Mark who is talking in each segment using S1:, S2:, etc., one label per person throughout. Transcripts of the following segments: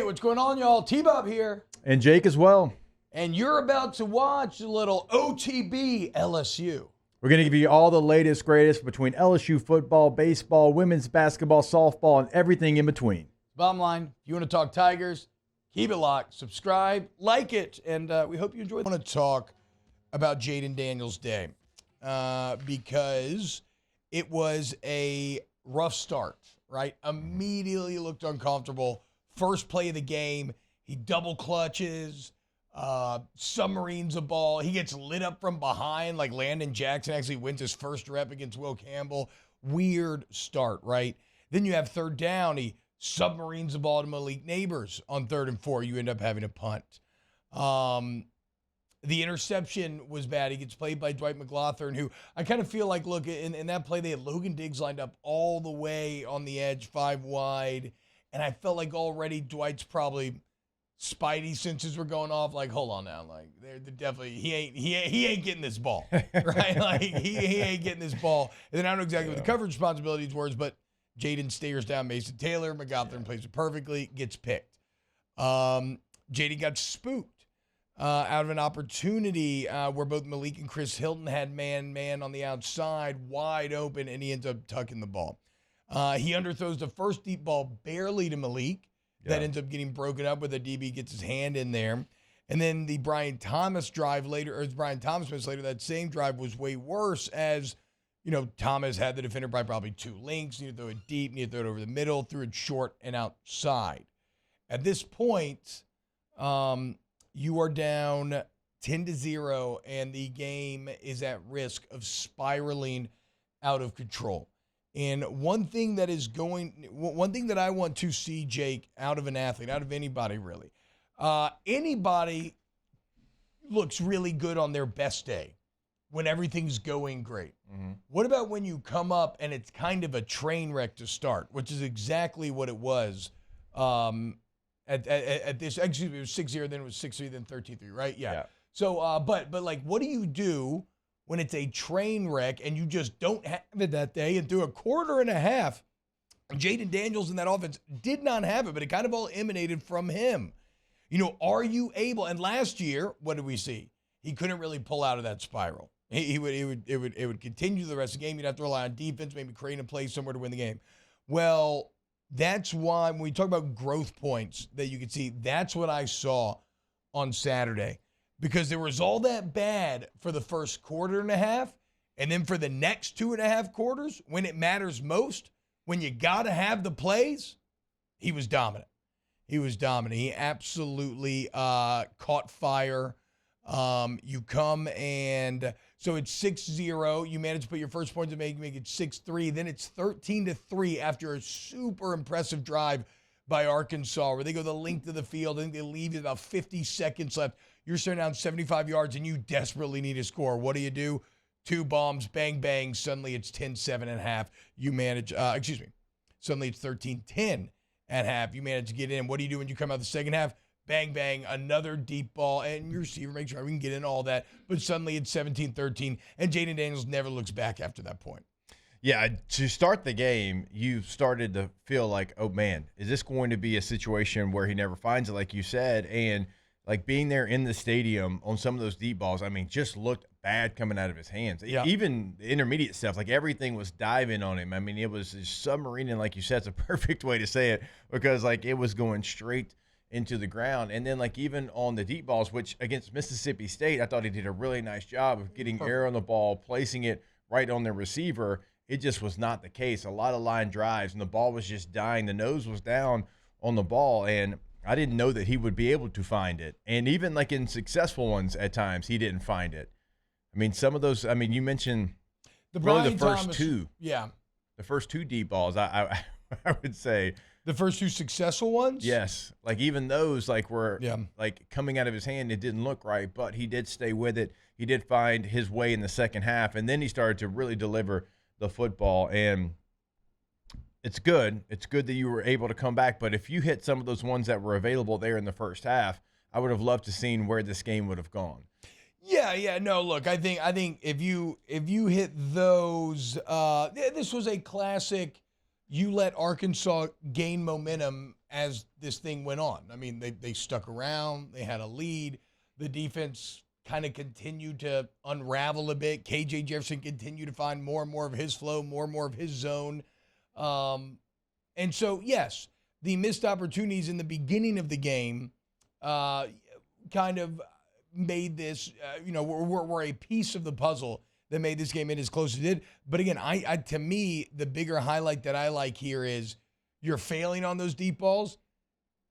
S1: what's going on, y'all? T-Bob here.
S2: And Jake as well.
S1: And you're about to watch a little OTB LSU.
S2: We're going to give you all the latest, greatest between LSU football, baseball, women's basketball, softball, and everything in between.
S1: Bottom line, if you want to talk Tigers, keep it locked, subscribe, like it, and we hope you enjoy it. I want to talk about Jayden Daniels' day because it was a rough start, right? Immediately looked uncomfortable. First play of the game, he double clutches, submarines a ball. He gets lit up from behind like Landon Jackson actually wins his first rep against Will Campbell. Weird start, right? Then you have third down. He submarines the ball to Malik Neighbors on 3rd and 4. You end up having a punt. The interception was bad. He gets played by Dwight McLaughlin, who I kind of feel like, look, in that play, they had Logan Diggs lined up all the way on the edge, 5 wide. And I felt like already Dwight's probably spidey senses were going off. Like, hold on now. Like, they're definitely, he ain't getting this ball, right? Like, he ain't getting this ball. And then I don't know exactly what the coverage responsibilities were, but Jayden stares down Mason Taylor. McLaughlin plays it perfectly, gets picked. Jayden got spooked out of an opportunity where both Malik and Chris Hilton had man on the outside, wide open, and he ends up tucking the ball. He underthrows the first deep ball barely to Malik. That ends up getting broken up where the DB gets his hand in there. And then the Brian Thomas drive later, or Brian Thomas miss later, that same drive was way worse as, you know, Thomas had the defender by probably 2 links, needed to throw it deep, needed to throw it over the middle, threw it short and outside. At this point, you are down 10-0, and the game is at risk of spiraling out of control. And one thing that I want to see, Jake, out of an athlete, out of anybody really, anybody looks really good on their best day when everything's going great. Mm-hmm. What about when you come up and it's kind of a train wreck to start, which is exactly what it was at this. Excuse me, it was 6-0, then it was 6-3, then 13-3, right? Yeah. So, but like, what do you do when it's a train wreck and you just don't have it that day? And through a quarter and a half, Jayden Daniels in that offense did not have it, but it kind of all emanated from him. You know, are you able? And last year, what did we see? He couldn't really pull out of that spiral. It would continue the rest of the game. You'd have to rely on defense, maybe create a play somewhere to win the game. Well, that's why when we talk about growth points that you can see, that's what I saw on Saturday. Because there was all that bad for the first quarter and a half, and then for the next 2.5 quarters, when it matters most, when you got to have the plays, he was dominant. He absolutely caught fire. You come and so it's 6-0. You manage to put your first point to make it 6-3. Then it's 13-3 after a super impressive drive by Arkansas where they go the length of the field. I think they leave with about 50 seconds left. You're starting down 75 yards, and you desperately need a score. What do? 2 bombs, bang, bang. Suddenly it's 10-7 at half. You manage, suddenly it's 13-10 at half. You manage to get in. What do you do when you come out the second half? Bang, bang, another deep ball, and your receiver makes sure we can get in all that. But suddenly it's 17-13, and Jayden Daniels never looks back after that point.
S2: Yeah, to start the game, you started to feel like, oh, man, is this going to be a situation where he never finds it, like you said? And like being there in the stadium on some of those deep balls, I mean, just looked bad coming out of his hands. Yeah. Even the intermediate stuff, like everything was diving on him. I mean, it was submarining, like you said. It's a perfect way to say it because, like, it was going straight into the ground. And then, like, even on the deep balls, which against Mississippi State, I thought he did a really nice job of getting air on the ball, placing it right on the receiver. It just was not the case. A lot of line drives, and the ball was just dying. The nose was down on the ball, and I didn't know that he would be able to find it. And even like in successful ones at times, he didn't find it. I mean, some of those, I mean, you mentioned the first Thomas, 2.
S1: Yeah.
S2: The first 2 deep balls, I would say.
S1: The first 2 successful ones?
S2: Yes. Like even those like were like coming out of his hand, it didn't look right, but he did stay with it. He did find his way in the second half, and then he started to really deliver the football. And it's good. It's good that you were able to come back. But if you hit some of those ones that were available there in the first half, I would have loved to seen where this game would have gone.
S1: Yeah. No, look, I think if you hit those, this was a classic you let Arkansas gain momentum as this thing went on. I mean, they stuck around. They had a lead. The defense kind of continued to unravel a bit. KJ Jefferson continued to find more and more of his flow, more and more of his zone. And so, yes, the missed opportunities in the beginning of the game kind of made this, were a piece of the puzzle that made this game in as close as it did. But again, I to me, the bigger highlight that I like here is you're failing on those deep balls,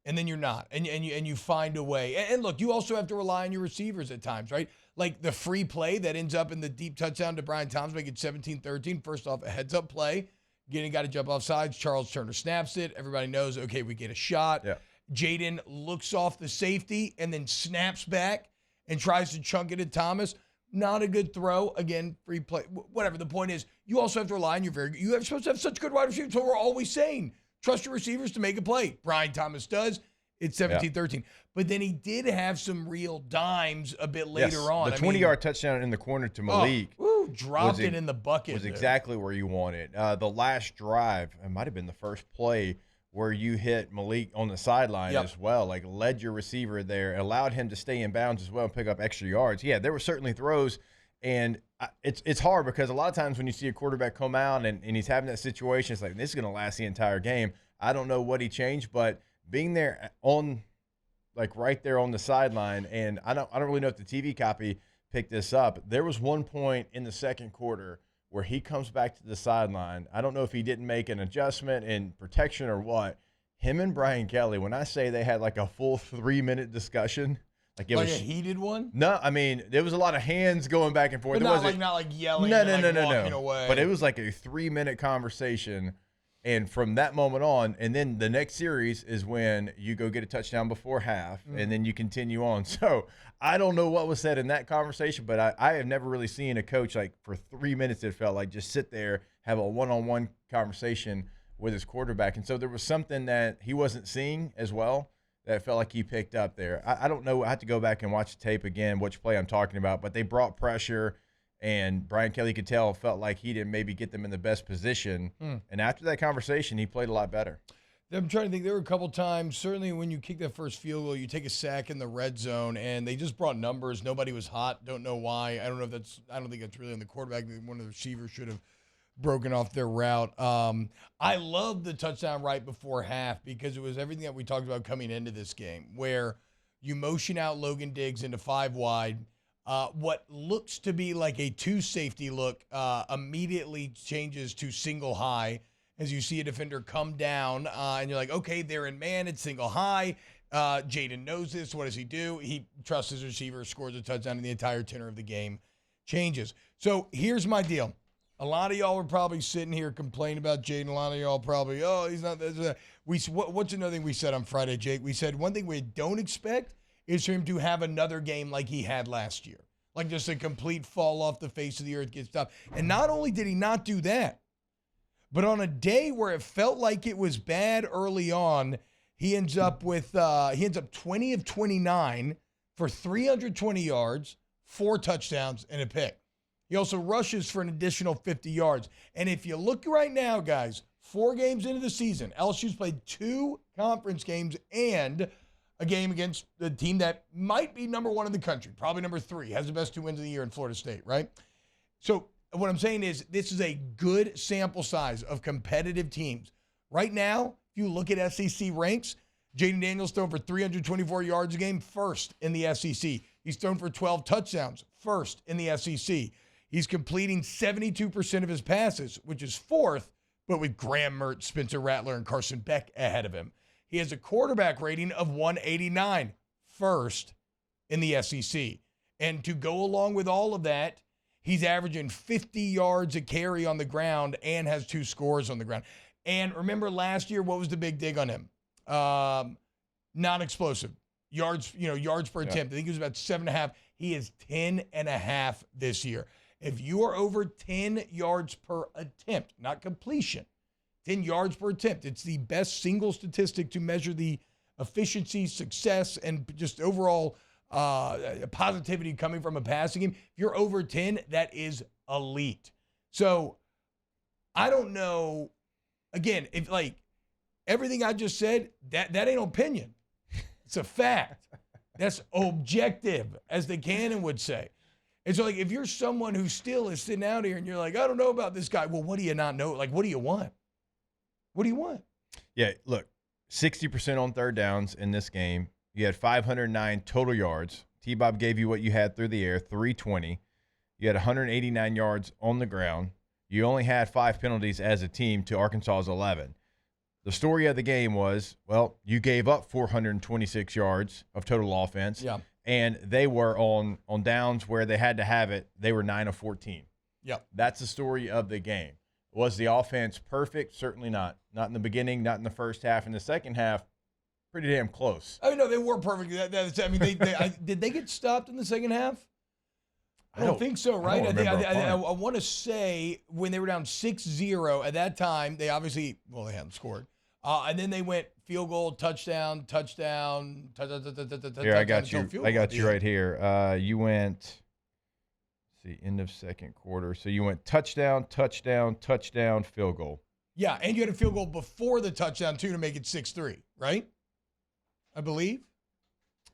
S1: and then you're not, and you find a way. And look, you also have to rely on your receivers at times, right? Like the free play that ends up in the deep touchdown to Brian Thomas, make it 17-13. First off, a heads-up play. Getting got to jump off sides. Charles Turner snaps it. Everybody knows, okay, we get a shot.
S2: Yeah.
S1: Jayden looks off the safety and then snaps back and tries to chunk it at Thomas. Not a good throw. Again, free play. Whatever. The point is, you also have to rely on you're supposed to have such good wide receivers. So we're always saying, trust your receivers to make a play. Brian Thomas does. It's 17-13. But then he did have some real dimes a bit later on.
S2: The 20-yard touchdown in the corner to Malik.
S1: Dropped it in the bucket.
S2: Was exactly where you want it. The last drive, it might have been the first play where you hit Malik on the sideline as well, like led your receiver there, allowed him to stay in bounds as well and pick up extra yards. Yeah, there were certainly throws, and it's hard because a lot of times when you see a quarterback come out and he's having that situation, it's like, this is going to last the entire game. I don't know what he changed, but being there on, like right there on the sideline, and I don't really know if the TV copy picked this up. There was one point in the second quarter where he comes back to the sideline. I don't know if he didn't make an adjustment in protection or what. Him and Brian Kelly, when I say they had like a full 3-minute discussion, like it was
S1: a heated one.
S2: No, I mean there was a lot of hands going back and forth.
S1: But not like yelling.
S2: No,
S1: walking away.
S2: But it was like a 3-minute conversation. And from that moment on, and then the next series is when you go get a touchdown before half, and then you continue on. So I don't know what was said in that conversation, but I have never really seen a coach, like for 3 minutes, it felt like, just sit there, have a one-on-one conversation with his quarterback. And so there was something that he wasn't seeing as well that felt like he picked up there. I don't know. I have to go back and watch the tape again, which play I'm talking about, but they brought pressure. And Brian Kelly could tell, felt like he didn't maybe get them in the best position. And after that conversation, he played a lot better.
S1: I'm trying to think. There were a couple times, certainly when you kick that first field goal, you take a sack in the red zone, and they just brought numbers. Nobody was hot. Don't know why. I don't think that's really on the quarterback. One of the receivers should have broken off their route. I love the touchdown right before half because it was everything that we talked about coming into this game, where you motion out Logan Diggs into 5 wide. What looks to be like a 2 safety look immediately changes to single high as you see a defender come down, and you're like, okay, they're in man, it's single high. Jayden knows this. What does he do? He trusts his receiver, scores a touchdown, and the entire tenor of the game changes. So here's my deal. A lot of y'all were probably sitting here complaining about Jayden. A lot of y'all probably, he's not. What's another thing we said on Friday, Jake? We said one thing we don't expect is for him to have another game like he had last year. Like just a complete fall off the face of the earth, get stopped. And not only did he not do that, but on a day where it felt like it was bad early on, he ends up 20 of 29 for 320 yards, 4 touchdowns, and a pick. He also rushes for an additional 50 yards. And if you look right now, guys, 4 games into the season, LSU's played 2 conference games and a game against the team that might be number 1 in the country, probably number 3, has the best 2 wins of the year in Florida State, right? So what I'm saying is this is a good sample size of competitive teams. Right now, if you look at SEC ranks, Jayden Daniels thrown for 324 yards a game, first in the SEC. He's thrown for 12 touchdowns, first in the SEC. He's completing 72% of his passes, which is 4th, but with Graham Mertz, Spencer Rattler, and Carson Beck ahead of him. He has a quarterback rating of 189, first in the SEC. And to go along with all of that, he's averaging 50 yards a carry on the ground and has 2 scores on the ground. And remember last year, what was the big dig on him? Non-explosive. Yards per attempt. I think he was about 7.5. He is 10.5 this year. If you are over 10 yards per attempt, not completion, 10 yards per attempt. It's the best single statistic to measure the efficiency, success, and just overall positivity coming from a passing game. If you're over 10, that is elite. So I don't know. again, if like everything I just said, that ain't opinion. It's a fact. That's objective, as the canon would say. And so, like, if you're someone who still is sitting out here and you're like, I don't know about this guy, well, what do you not know? Like, what do you want? What do you want?
S2: Yeah, look, 60% on third downs in this game. You had 509 total yards. T-Bob gave you what you had through the air, 320. You had 189 yards on the ground. You only had 5 penalties as a team to Arkansas's 11. The story of the game was, well, you gave up 426 yards of total offense.
S1: Yeah.
S2: And they were on downs where they had to have it. They were 9 of 14.
S1: Yep.
S2: That's the story of the game. Was the offense perfect? Certainly not. Not in the beginning, not in the first half. In the second half, pretty damn close.
S1: I mean, no, they were perfect. I mean, did they get stopped in the second half? I don't think so, right? I want to say when they were down 6-0 at that time, they obviously, well, they hadn't scored. And then they went field goal, touchdown.
S2: Here, I got you. I got you right here. You went, let's see, end of second quarter. So you went touchdown, field goal.
S1: Yeah, and you had a field goal before the touchdown, too, to make it 6-3, right? I believe.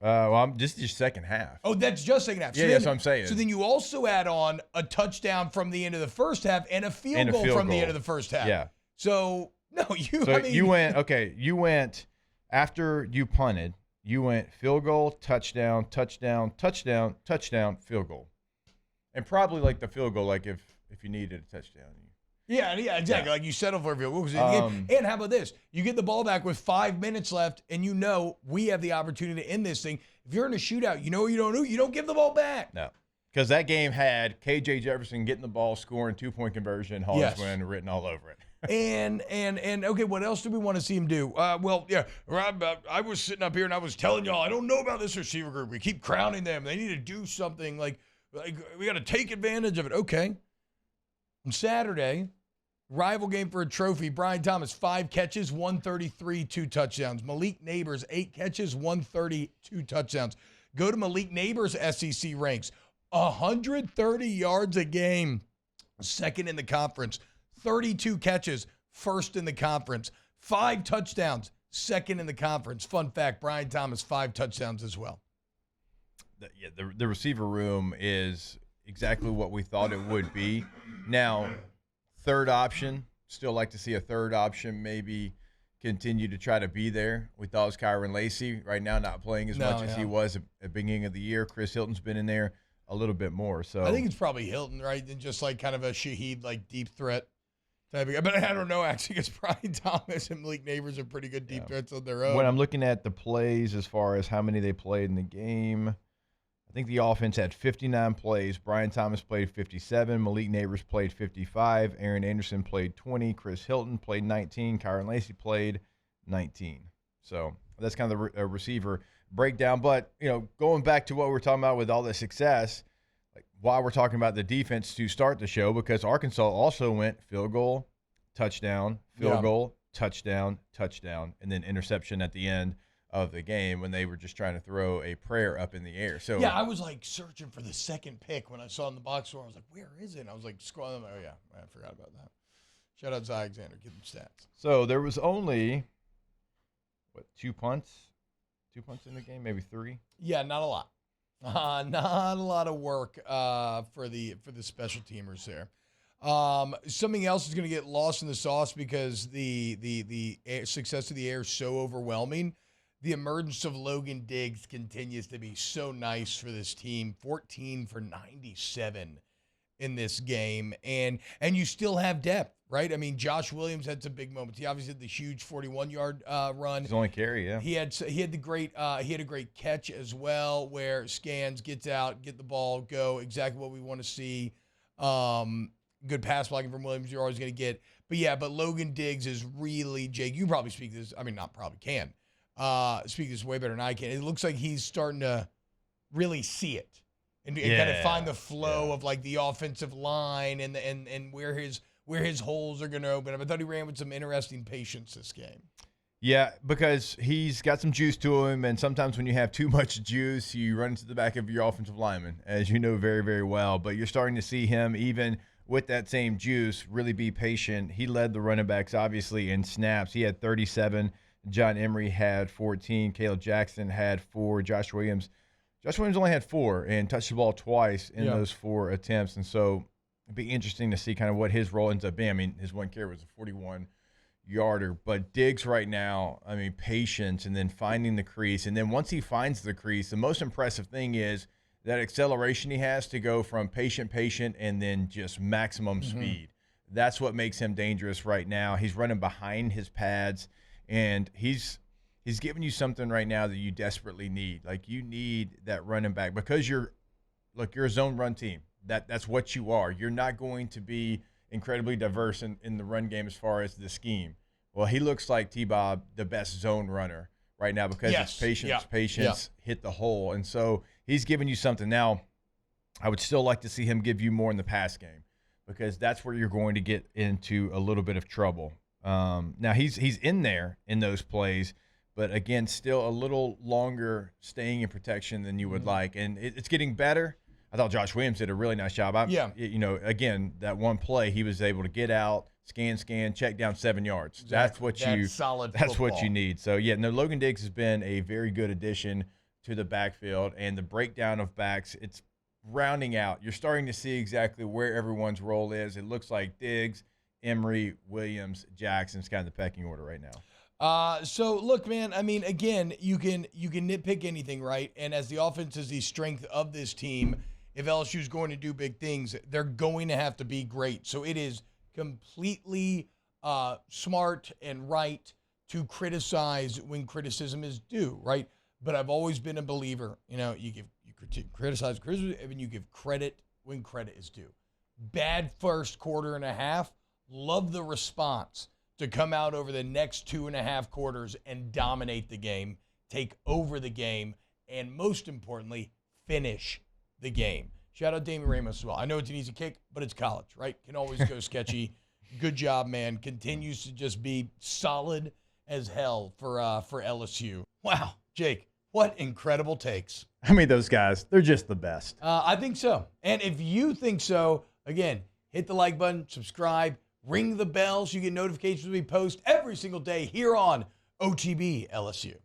S2: Well, this is your second half.
S1: Oh, that's just second half.
S2: So that's what I'm saying.
S1: So then you also add on a touchdown from the end of the first half and a field goal from the end of the first half.
S2: Yeah.
S1: So, no,
S2: you went, after you punted, you went field goal, touchdown, field goal. And probably like the field goal, like if you needed a touchdown.
S1: Yeah, exactly. Yeah. Like you settle for a field goal. And how about this? You get the ball back with 5 minutes left, and you know we have the opportunity to end this thing. If you're in a shootout, you know what you don't do? You don't give the ball back.
S2: No. Because that game had K.J. Jefferson getting the ball, scoring 2-point conversion, Hogs win written all over it.
S1: And okay, what else do we want to see him do? I was sitting up here and I was telling y'all, I don't know about this receiver group. We keep crowning them. They need to do something. Like we got to take advantage of it. Okay. On Saturday, rival game for a trophy, Brian Thomas, 5 catches, 133, 2 touchdowns. Malik Neighbors, 8 catches, 130, 2 touchdowns. Go to Malik Neighbors' SEC ranks. 130 yards a game, second in the conference. 32 catches, first in the conference. 5 touchdowns, second in the conference. Fun fact, Brian Thomas, 5 touchdowns as well.
S2: The receiver room is exactly what we thought it would be. Now, third option, still like to see a third option maybe continue to try to be there. We thought it was Kyron Lacey. Right now not playing as much as he was at the beginning of the year. Chris Hilton's been in there a little bit more. So
S1: I think it's probably Hilton, right? And just like kind of a Shaheed, like deep threat type of guy. But I don't know, actually, because Brian Thomas and Malik Neighbors are pretty good deep threats on their own.
S2: When I'm looking at the plays as far as how many they played in the game, I think the offense had 59 plays. Brian Thomas played 57. Malik Neighbors played 55. Aaron Anderson played 20. Chris Hilton played 19. Kyron Lacey played 19. So that's kind of the receiver breakdown. But, going back to what we were talking about with all the success, like why we're talking about the defense to start the show, because Arkansas also went field goal, touchdown, field goal, touchdown, and then interception at the end of the game when they were just trying to throw a prayer up in the air. So
S1: yeah, I was like searching for the second pick when I saw it in the box score. I was like, where is it? And I was like scrolling. Oh yeah, I forgot about that. Shout out to Alexander, give him stats.
S2: So there was only 2 punts? 2 punts in the game, maybe 3?
S1: Yeah, not a lot. Not a lot of work for the special teamers there. Something else is going to get lost in the sauce because the success of the air is so overwhelming. The emergence of Logan Diggs continues to be so nice for this team. 14 for 97 in this game. And you still have depth, right? I mean, Josh Williams had some big moments. He obviously had the huge 41-yard run.
S2: His only carry, yeah.
S1: He had a great catch as well where Scans gets out, get the ball, go, exactly what we want to see. Good pass blocking from Williams, you're always going to get. But Logan Diggs is really, Jake, you probably speak this, I mean, not probably can. Speak this way better than I can. It looks like he's starting to really see it and kind of find the flow of like the offensive line and where his holes are going to open up. I thought he ran with some interesting patience this game.
S2: Yeah, because he's got some juice to him, and sometimes when you have too much juice, you run into the back of your offensive lineman, as you know very, very well. But you're starting to see him even with that same juice, really be patient. He led the running backs, obviously, in snaps. He had 37. John Emery had 14. Caleb Jackson had 4. Josh Williams only had 4 and touched the ball twice in those 4 attempts. And so it'd be interesting to see kind of what his role ends up being. I mean, his one carry was a 41-yarder. But Diggs right now, I mean, patience and then finding the crease. And then once he finds the crease, the most impressive thing is that acceleration he has to go from patient, and then just maximum speed. That's what makes him dangerous right now. He's running behind his pads, and he's giving you something right now that you desperately need. Like, you need that running back because you're a zone run team. That's what you are. You're not going to be incredibly diverse in the run game as far as the scheme. Well, he looks like T-Bob, the best zone runner right now because it's patience, hit the hole. And so he's giving you something. Now, I would still like to see him give you more in the pass game because that's where you're going to get into a little bit of trouble. Now, he's in there in those plays, but again, still a little longer staying in protection than you would like. And it's getting better. I thought Josh Williams did a really nice job. Again, that one play, he was able to get out, scan, check down 7 yards.
S1: Exactly. That's
S2: what you need. So, Logan Diggs has been a very good addition to the backfield, and the breakdown of backs, it's rounding out. You're starting to see exactly where everyone's role is. It looks like Diggs, Emery, Williams, Jackson's kind of the pecking order right now.
S1: So look, man, I mean, again, you can nitpick anything, right? And as the offense is the strength of this team, if LSU is going to do big things, they're going to have to be great. So it is completely smart and right to criticize when criticism is due, right? But I've always been a believer, you criticize criticism and you give credit when credit is due. Bad first quarter and a half, love the response to come out over the next 2.5 quarters and dominate the game, take over the game, and most importantly, finish the game. Shout out Damian Ramos as well. I know it's an easy kick, but it's college, right? Can always go sketchy. Good job, man. Continues to just be solid as hell for LSU. Wow, Jake, what incredible takes.
S3: I mean, those guys, they're just the best.
S1: I think so. And if you think so, again, hit the like button, subscribe, ring the bell so you get notifications when we post every single day here on OTB LSU.